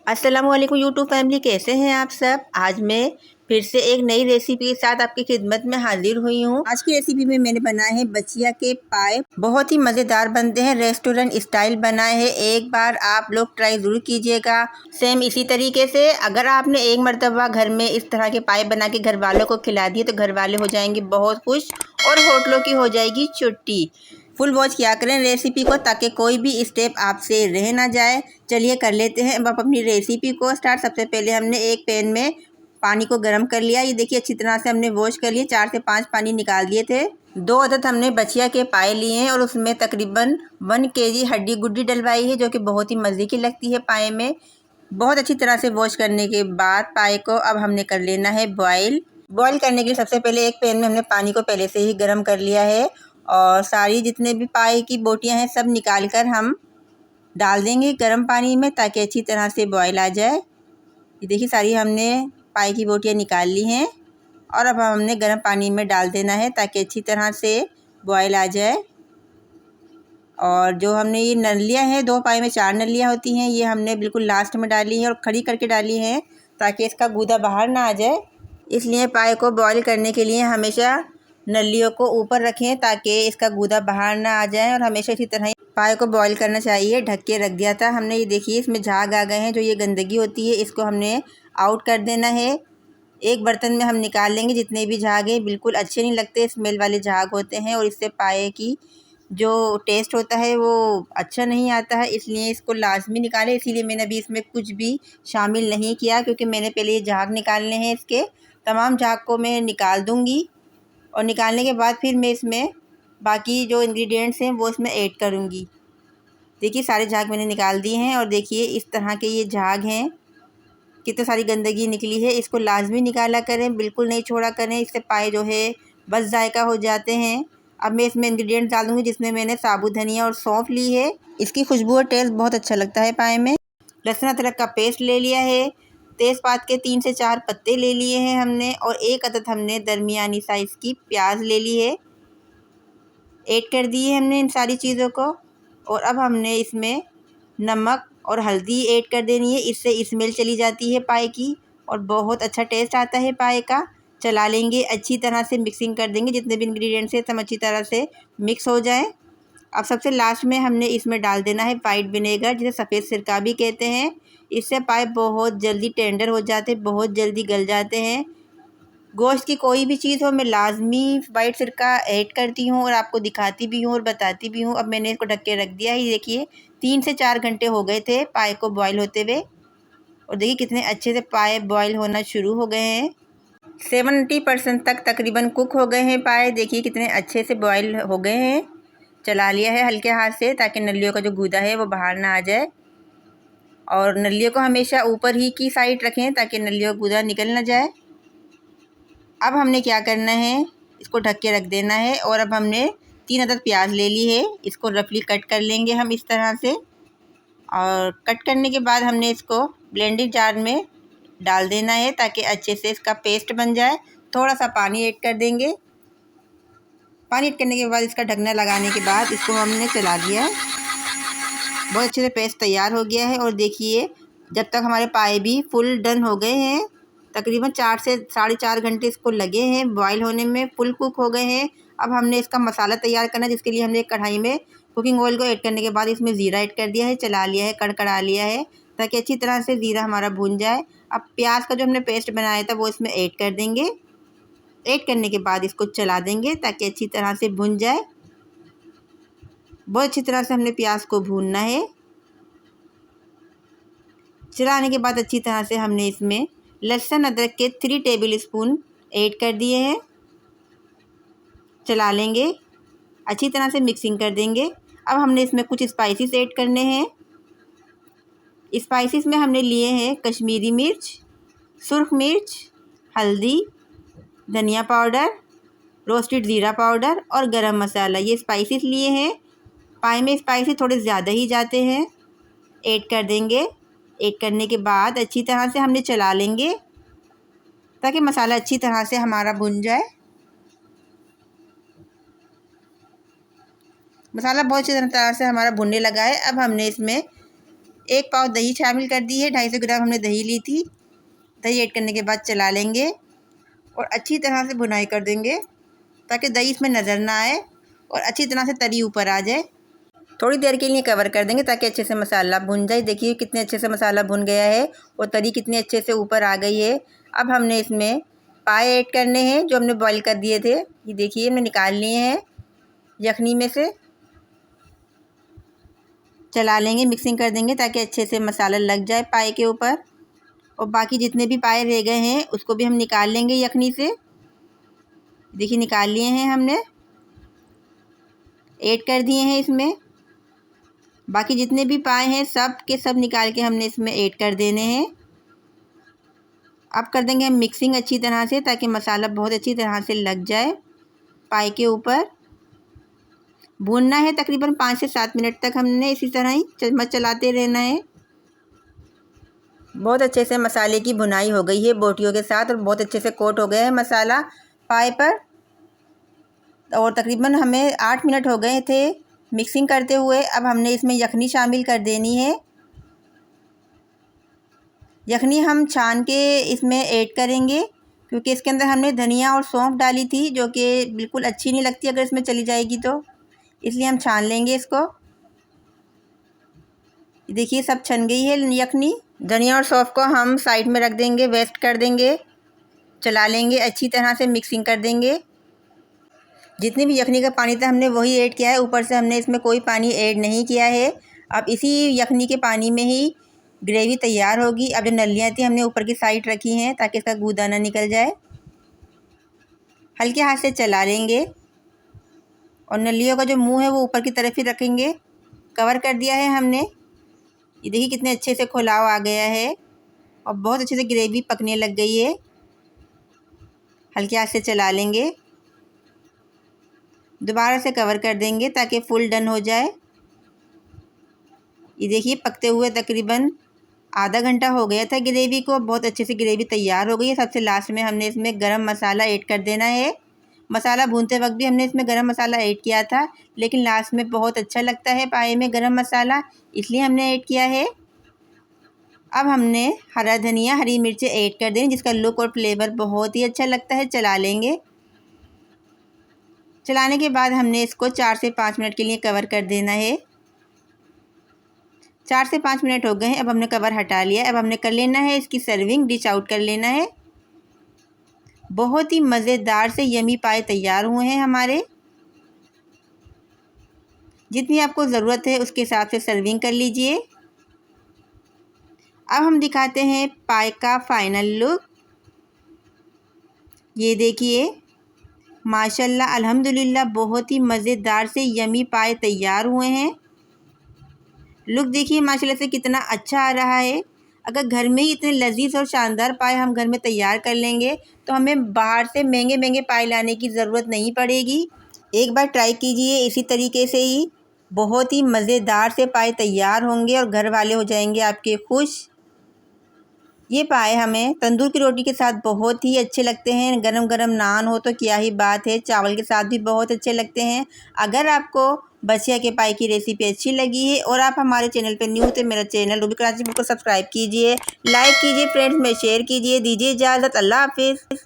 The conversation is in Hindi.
अस्सलाम वालेकुम यूट्यूब फैमिली, कैसे हैं आप सब। आज मैं फिर से एक नई रेसिपी के साथ आपकी खिदमत में हाजिर हुई हूँ। आज की रेसिपी में मैंने बनाए हैं बचिया के पाए। बहुत ही मज़ेदार बनते हैं, रेस्टोरेंट स्टाइल बनाए हैं। एक बार आप लोग ट्राई ज़रूर कीजिएगा। सेम इसी तरीके से अगर आपने एक मरतबा घर में इस तरह के पाए बना के घर वालों को खिला दिए तो घर वाले हो जाएंगे बहुत खुश और होटलों की हो जाएगी छुट्टी। फुल वॉच किया करें रेसिपी को ताकि कोई भी स्टेप आपसे रह ना जाए। चलिए कर लेते हैं अब अपनी रेसिपी को स्टार्ट। सबसे पहले हमने एक पैन में पानी को गर्म कर लिया। ये देखिए अच्छी तरह से हमने वॉश कर लिए, 4 से 5 पानी निकाल दिए थे। 2 अदद हमने बचिया के पाए लिए हैं और उसमें तकरीबन 1 केजी हड्डी गुड्डी डलवाई है, जो कि बहुत ही मज़े की लगती है पाए में। बहुत अच्छी तरह से वॉश करने के बाद पाए को अब हमने कर लेना है बॉयल। बॉयल करने के लिए सबसे पहले एक पैन में हमने पानी को पहले से ही गर्म कर लिया है और सारी जितने भी पाए की बोटियां हैं सब निकाल कर हम डाल देंगे गर्म पानी में ताकि अच्छी तरह से बॉयल आ जाए। ये देखिए सारी हमने पाए की बोटियां निकाल ली हैं और अब हमने गर्म पानी में डाल देना है ताकि अच्छी तरह से बॉयल आ जाए। और जो हमने ये नलियाँ हैं, 2 पाए में 4 नलियाँ होती हैं, ये हमने बिल्कुल लास्ट में डाली हैं और खड़ी करके डाली हैं ताकि इसका गूदा बाहर ना आ जाए। इसलिए पाए को बॉयल करने के लिए हमेशा नलियों को ऊपर रखें ताकि इसका गूदा बाहर ना आ जाए और हमेशा इसी तरह ही पाए को बॉयल करना चाहिए। ढक के रख दिया था हमने। ये देखिए इसमें झाग आ गए हैं, जो ये गंदगी होती है इसको हमने आउट कर देना है। एक बर्तन में हम निकाल लेंगे जितने भी झाग हैं, बिल्कुल अच्छे नहीं लगते, स्मेल वाले झाग होते हैं और इससे पाए की जो टेस्ट होता है वो अच्छा नहीं आता है, इसलिए इसको लाजमी निकालें। इसीलिए मैंने अभी इसमें कुछ भी शामिल नहीं किया क्योंकि मैंने पहले ये झाग निकालने हैं। इसके तमाम झाग को मैं निकाल दूँगी और निकालने के बाद फिर मैं इसमें बाकी जो इंग्रेडिएंट्स हैं वो इसमें ऐड करूँगी। देखिए सारे झाग मैंने निकाल दिए हैं और देखिए इस तरह के ये झाग हैं, कितनी सारी गंदगी निकली है। इसको लाजमी निकाला करें, बिल्कुल नहीं छोड़ा करें, इससे पाए जो है बस जायका हो जाते हैं। अब मैं इसमें इंग्रेडिएंट्स डाल दूँगी जिसमें मैंने साबुत धनिया और सौंफ ली है। इसकी खुशबू और टेस्ट बहुत अच्छा लगता है पाए में। लहसुन अदरक का पेस्ट ले लिया है। तेज़पात के 3 से 4 पत्ते ले लिए हैं हमने और एक अदद हमने दरमियानी साइज़ की प्याज ले ली है। ऐड कर दिए हमने इन सारी चीज़ों को और अब हमने इसमें नमक और हल्दी ऐड कर देनी है। इससे स्मेल चली जाती है पाए की और बहुत अच्छा टेस्ट आता है पाए का। चला लेंगे, अच्छी तरह से मिक्सिंग कर देंगे, जितने भी इंग्रेडिएंट्स हैं सब अच्छी तरह से मिक्स हो जाए। अब सबसे लास्ट में हमने इसमें डाल देना है वाइट विनेगर, जिसे सफ़ेद सिरका भी कहते हैं। इससे पाए बहुत जल्दी टेंडर हो जाते हैं, बहुत जल्दी गल जाते हैं। गोश्त की कोई भी चीज़ हो मैं लाजमी वाइट सिरका ऐड करती हूँ और आपको दिखाती भी हूँ और बताती भी हूँ। अब मैंने इसको ढक के रख दिया है। ये देखिए 3 से 4 घंटे हो गए थे पाए को बॉयल होते हुए और देखिए कितने अच्छे से पाए बॉयल होना शुरू हो गए हैं। 70% तक तकरीबन कुक हो गए हैं पाए। देखिए कितने अच्छे से बॉयल हो गए हैं। चला लिया है हल्के हाथ से ताकि नलियों का जो गूदा है वो बाहर ना आ जाए और नलियों को हमेशा ऊपर ही की साइड रखें ताकि नलियों का गूदा निकल ना जाए। अब हमने क्या करना है, इसको ढक के रख देना है और अब हमने 3 अदद प्याज ले ली है। इसको रफली कट कर लेंगे हम इस तरह से और कट करने के बाद हमने इसको ब्लेंडिंग जार में डाल देना है ताकि अच्छे से इसका पेस्ट बन जाए। थोड़ा सा पानी ऐड कर देंगे। पानी ऐड करने के बाद इसका ढकना लगाने के बाद इसको हमने चला दिया है। बहुत अच्छे से पेस्ट तैयार हो गया है और देखिए जब तक हमारे पाए भी फुल डन हो गए हैं, तकरीबन 4 से 4.5 घंटे इसको लगे हैं बॉयल होने में, फुल कुक हो गए हैं। अब हमने इसका मसाला तैयार करना है, जिसके लिए हमने एक कढ़ाई में कुकिंग ऑयल को ऐड करने के बाद इसमें ज़ीरा ऐड कर दिया है, चला लिया है, कड़कड़ा लिया है ताकि अच्छी तरह से ज़ीरा हमारा भून जाए। अब प्याज का जो हमने पेस्ट बनाया था वो इसमें ऐड कर देंगे। ऐड करने के बाद इसको चला देंगे ताकि अच्छी तरह से भुन जाए। बहुत अच्छी तरह से हमने प्याज को भूनना है। चलाने के बाद अच्छी तरह से हमने इसमें लहसुन अदरक के 3 टेबल स्पून ऐड कर दिए हैं। चला लेंगे, अच्छी तरह से मिक्सिंग कर देंगे। अब हमने इसमें कुछ स्पाइसेस ऐड करने हैं। स्पाइसेस में हमने लिए हैं कश्मीरी मिर्च, सुर्ख मिर्च, हल्दी, धनिया पाउडर, रोस्टेड ज़ीरा पाउडर और गरम मसाला, ये स्पाइसेस लिए हैं। पाए में स्पाइसेस थोड़े ज़्यादा ही जाते हैं। ऐड कर देंगे। ऐड करने के बाद अच्छी तरह से हमने चला लेंगे ताकि मसाला अच्छी तरह से हमारा भुन जाए। मसाला बहुत अच्छी तरह से हमारा भुनने लगा है। अब हमने इसमें 1 पाव दही शामिल कर दी है। 250 ग्राम हमने दही ली थी। दही ऐड करने के बाद चला लेंगे और अच्छी तरह से भुनाई कर देंगे ताकि दही इसमें नज़र ना आए और अच्छी तरह से तरी ऊपर आ जाए। थोड़ी देर के लिए कवर कर देंगे ताकि अच्छे से मसाला भुन जाए। देखिए कितने अच्छे से मसाला भुन गया है और तरी कितने अच्छे से ऊपर आ गई है। अब हमने इसमें पाए ऐड करने हैं जो हमने बॉईल कर दिए थे। ये देखिए हमने निकाल लिए हैं यखनी में से। चला लेंगे, मिक्सिंग कर देंगे ताकि अच्छे से मसाला लग जाए पाए के ऊपर। और बाकी जितने भी पाए रह गए हैं उसको भी हम निकाल लेंगे यखनी से। देखिए निकाल लिए हैं हमने, ऐड कर दिए हैं इसमें। बाकी जितने भी पाए हैं सब के सब निकाल के हमने इसमें ऐड कर देने हैं। अब कर देंगे हम मिक्सिंग अच्छी तरह से ताकि मसाला बहुत अच्छी तरह से लग जाए पाए के ऊपर। भूनना है तकरीबन 5 से 7 मिनट तक हमने इसी तरह ही चम्मच चलाते रहना है। बहुत अच्छे से मसाले की भुनाई हो गई है बोटियों के साथ और बहुत अच्छे से कोट हो गया है मसाला पाए पर। और तकरीबन हमें 8 मिनट हो गए थे मिक्सिंग करते हुए। अब हमने इसमें यखनी शामिल कर देनी है। यखनी हम छान के इसमें ऐड करेंगे क्योंकि इसके अंदर हमने धनिया और सौंफ डाली थी जो कि बिल्कुल अच्छी नहीं लगती अगर इसमें चली जाएगी तो, इसलिए हम छान लेंगे इसको। देखिए सब छन गई है यखनी। धनिया और सौंफ को हम साइड में रख देंगे, वेस्ट कर देंगे। चला लेंगे, अच्छी तरह से मिक्सिंग कर देंगे। जितनी भी यखनी का पानी था हमने वही ऐड किया है, ऊपर से हमने इसमें कोई पानी ऐड नहीं किया है। अब इसी यखनी के पानी में ही ग्रेवी तैयार होगी। अब जो नलियाँ थी हमने ऊपर की साइड रखी हैं ताकि इसका गूदा ना निकल जाए। हल्के हाथ से चला लेंगे और नलियों का जो मुंह है वो ऊपर की तरफ ही रखेंगे। कवर कर दिया है हमने। ये देखिए कितने अच्छे से खुलाव आ गया है और बहुत अच्छे से ग्रेवी पकने लग गई है। हल्के हाथ से चला लेंगे, दोबारा से कवर कर देंगे ताकि फुल डन हो जाए। ये देखिए पकते हुए तकरीबन आधा घंटा हो गया था ग्रेवी को। बहुत अच्छे से ग्रेवी तैयार हो गई है। सबसे लास्ट में हमने इसमें गरम मसाला ऐड कर देना है। मसाला भूनते वक्त भी हमने इसमें गरम मसाला ऐड किया था, लेकिन लास्ट में बहुत अच्छा लगता है पाए में गरम मसाला, इसलिए हमने ऐड किया है। अब हमने हरा धनिया, हरी मिर्चें ऐड कर देंगे जिसका लुक और फ्लेवर बहुत ही अच्छा लगता है। चला लेंगे। चलाने के बाद हमने इसको 4 से 5 मिनट के लिए कवर कर देना है। 4 से 5 मिनट हो गए हैं। अब हमने कवर हटा लिया। अब हमने कर लेना है इसकी सर्विंग, डिश आउट कर लेना है। बहुत ही मज़ेदार से यमी पाए तैयार हुए हैं हमारे। जितनी आपको ज़रूरत है उसके हिसाब से सर्विंग कर लीजिए। अब हम दिखाते हैं पाए का फाइनल लुक। ये देखिए माशाल्लाह अल्हम्दुलिल्लाह बहुत ही मज़ेदार से यमी पाए तैयार हुए हैं। लुक देखिए माशाल्लाह से कितना अच्छा आ रहा है। अगर घर में ही इतने लजीज और शानदार पाए हम घर में तैयार कर लेंगे तो हमें बाहर से महंगे महंगे पाए लाने की ज़रूरत नहीं पड़ेगी। एक बार ट्राई कीजिए इसी तरीके से ही, बहुत ही मज़ेदार से पाए तैयार होंगे और घर वाले हो जाएंगे आपके खुश। ये पाए हमें तंदूर की रोटी के साथ बहुत ही अच्छे लगते हैं। गरम गरम नान हो तो क्या ही बात है, चावल के साथ भी बहुत अच्छे लगते हैं। अगर आपको बछिया के पाए की रेसिपी अच्छी लगी है और आप हमारे चैनल पे न्यू तो मेरा चैनल रूबी कराची को सब्सक्राइब कीजिए, लाइक कीजिए, फ्रेंड्स में शेयर कीजिए। दीजिए इजाज़त, अल्लाह हाफिज़।